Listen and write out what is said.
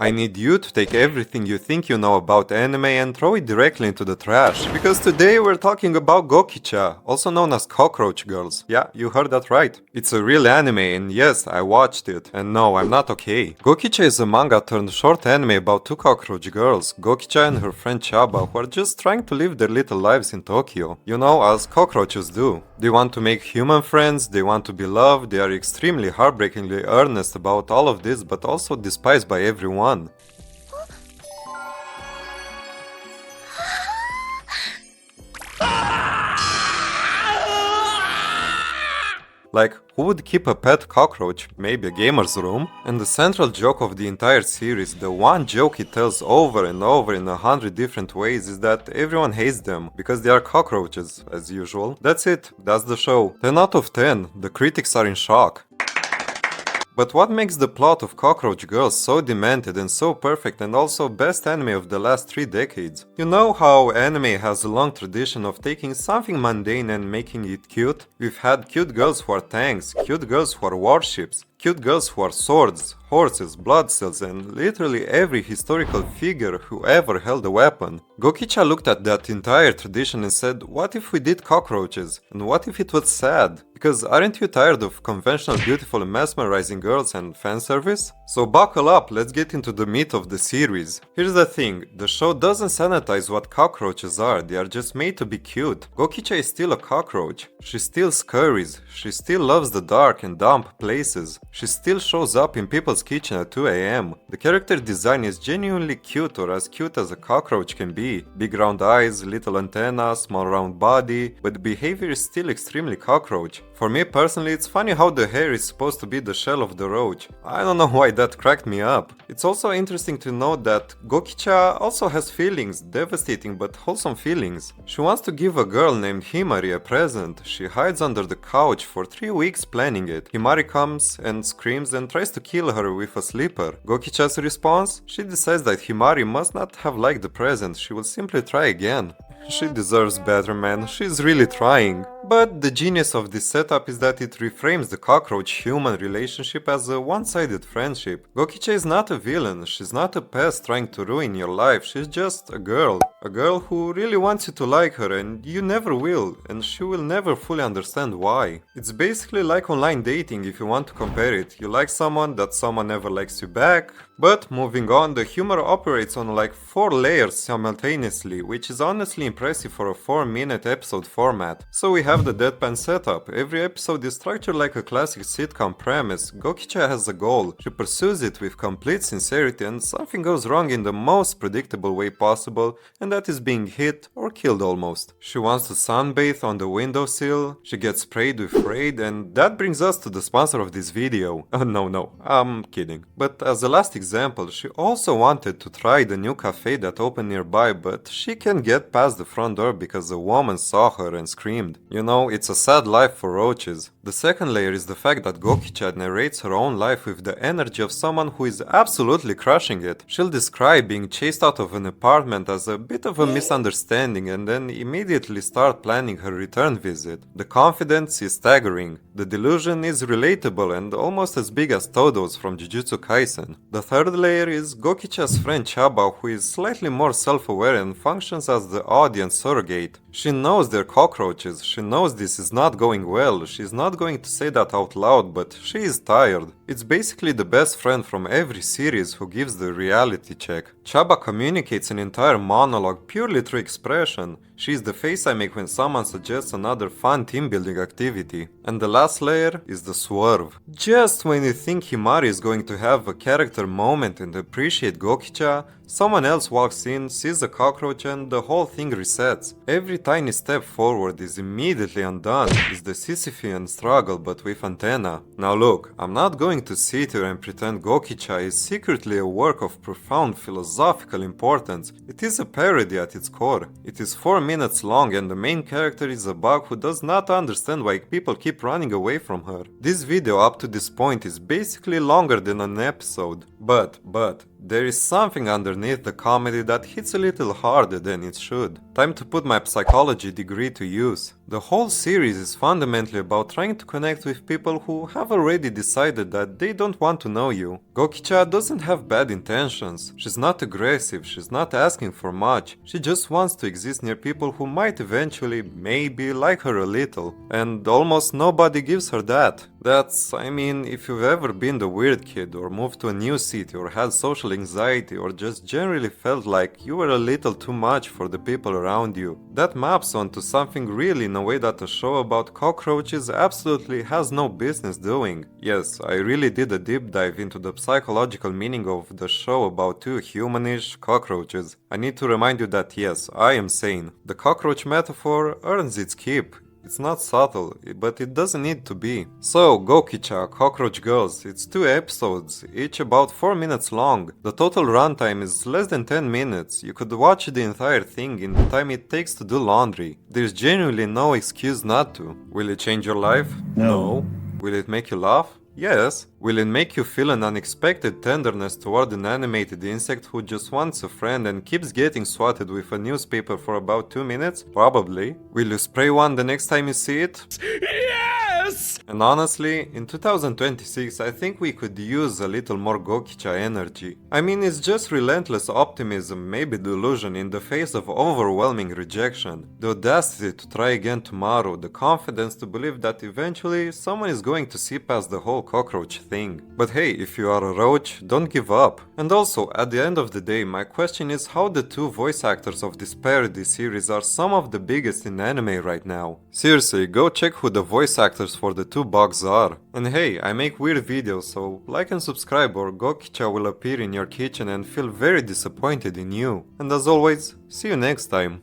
I need you to take everything you think you know about anime and throw it directly into the trash. Because today we're talking about Gokicha, also known as Cockroach Girls. Yeah, you heard that right. It's a real anime and yes, I watched it. And no, I'm not okay. Gokicha is a manga turned short anime about two cockroach girls, Gokicha and her friend Chaba, who are just trying to live their little lives in Tokyo. You know, as cockroaches do. They want to make human friends, they want to be loved, they are extremely heartbreakingly earnest about all of this, but also despised by everyone. Like, who would keep a pet cockroach? Maybe a gamer's room? And the central joke of the entire series, the one joke it tells over and over in 100 different ways, is that everyone hates them, because they are cockroaches, as usual. That's it, that's the show. 10 out of 10, the critics are in shock. But what makes the plot of Cockroach Girls so demented and so perfect and also best anime of the last 3 decades? You know how anime has a long tradition of taking something mundane and making it cute? We've had cute girls who are tanks, cute girls who are warships, cute girls who are swords, horses, blood cells, and literally every historical figure who ever held a weapon. Gokicha looked at that entire tradition and said, what if we did cockroaches? And what if it was sad? Because aren't you tired of conventional beautiful and mesmerizing girls and fan service? So buckle up, let's get into the meat of the series. Here's the thing, the show doesn't sanitize what cockroaches are, they are just made to be cute. Gokicha is still a cockroach. She still scurries, she still loves the dark and damp places. She still shows up in people's kitchen at 2 AM. The character design is genuinely cute, or as cute as a cockroach can be. Big round eyes, little antenna, small round body, but the behavior is still extremely cockroach. For me personally, it's funny how the hair is supposed to be the shell of the roach. I don't know why that cracked me up. It's also interesting to note that Gokicha also has feelings, devastating but wholesome feelings. She wants to give a girl named Himari a present. She hides under the couch for 3 weeks planning it. Himari comes and screams and tries to kill her with a slipper. Gokicha's response? She decides that Himari must not have liked the present, she will simply try again. She deserves better, man, she's really trying. But the genius of this setup is that it reframes the cockroach-human relationship as a one-sided friendship. Gokicha is not a villain, she's not a pest trying to ruin your life, she's just a girl. A girl who really wants you to like her and you never will, and she will never fully understand why. It's basically like online dating if you want to compare it. You like someone, that someone never likes you back. But moving on, the humor operates on like 4 layers simultaneously, which is honestly impressive for a 4-minute episode format. So we have the deadpan setup. Every episode is structured like a classic sitcom premise. Gokicha has a goal. She pursues it with complete sincerity and something goes wrong in the most predictable way possible, and that is being hit or killed almost. She wants to sunbathe on the windowsill, she gets sprayed with Raid, and that brings us to the sponsor of this video. No, I'm kidding. But as a last example, she also wanted to try the new cafe that opened nearby, but she can't get past the front door because a woman saw her and screamed. You know, it's a sad life for roaches. The second layer is the fact that Gokicha narrates her own life with the energy of someone who is absolutely crushing it. She'll describe being chased out of an apartment as a bit of a misunderstanding and then immediately start planning her return visit. The confidence is staggering. The delusion is relatable and almost as big as Todo's from Jujutsu Kaisen. The third layer is Gokicha's friend Chaba, who is slightly more self-aware and functions as the audience surrogate. She knows they're cockroaches, she knows this is not going well, she's not going to say that out loud, but she is tired. It's basically the best friend from every series who gives the reality check. Chaba communicates an entire monologue purely through expression. She's the face I make when someone suggests another fun team building activity. And the last layer is the swerve. Just when you think Himari is going to have a character moment and appreciate Gokicha, someone else walks in, sees a cockroach and the whole thing resets. Every tiny step forward is immediately undone. It's the Sisyphean struggle but with antenna. Now look, I'm not going to sit here and pretend Gokicha is secretly a work of profound philosophical importance. It is a parody at its core. It is 4 minutes long and the main character is a bug who does not understand why people keep running away from her. This video up to this point is basically longer than an episode. But, there is something underneath the comedy that hits a little harder than it should. Time to put my psychology degree to use. The whole series is fundamentally about trying to connect with people who have already decided that they don't want to know you. Gokicha doesn't have bad intentions. She's not aggressive, she's not asking for much. She just wants to exist near people who might eventually, maybe, like her a little. And almost nobody gives her that. If you've ever been the weird kid, or moved to a new city, or had social anxiety, or just generally felt like you were a little too much for the people around you, that maps onto something really in a way that a show about cockroaches absolutely has no business doing. Yes, I really did a deep dive into the psychological meaning of the show about two humanish cockroaches. I need to remind you that yes, I am sane. The cockroach metaphor earns its keep. It's not subtle, but it doesn't need to be. So, Gokicha, Cockroach Girls, it's 2 episodes, each about 4 minutes long. The total runtime is less than 10 minutes. You could watch the entire thing in the time it takes to do laundry. There's genuinely no excuse not to. Will it change your life? No. Will it make you laugh? Yes. Will it make you feel an unexpected tenderness toward an animated insect who just wants a friend and keeps getting swatted with a newspaper for about 2 minutes? Probably. Will you spray one the next time you see it? Yes! And honestly, in 2026 I think we could use a little more Gokicha energy. It's just relentless optimism, maybe delusion in the face of overwhelming rejection. The audacity to try again tomorrow, the confidence to believe that eventually someone is going to see past the whole cockroach thing. But hey, if you are a roach, don't give up. And also, at the end of the day, my question is how the 2 voice actors of this parody series are some of the biggest in anime right now. Seriously, go check who the voice actors for the 2 bugs are. And hey, I make weird videos, so like and subscribe or Gokicha will appear in your kitchen and feel very disappointed in you. And as always, see you next time.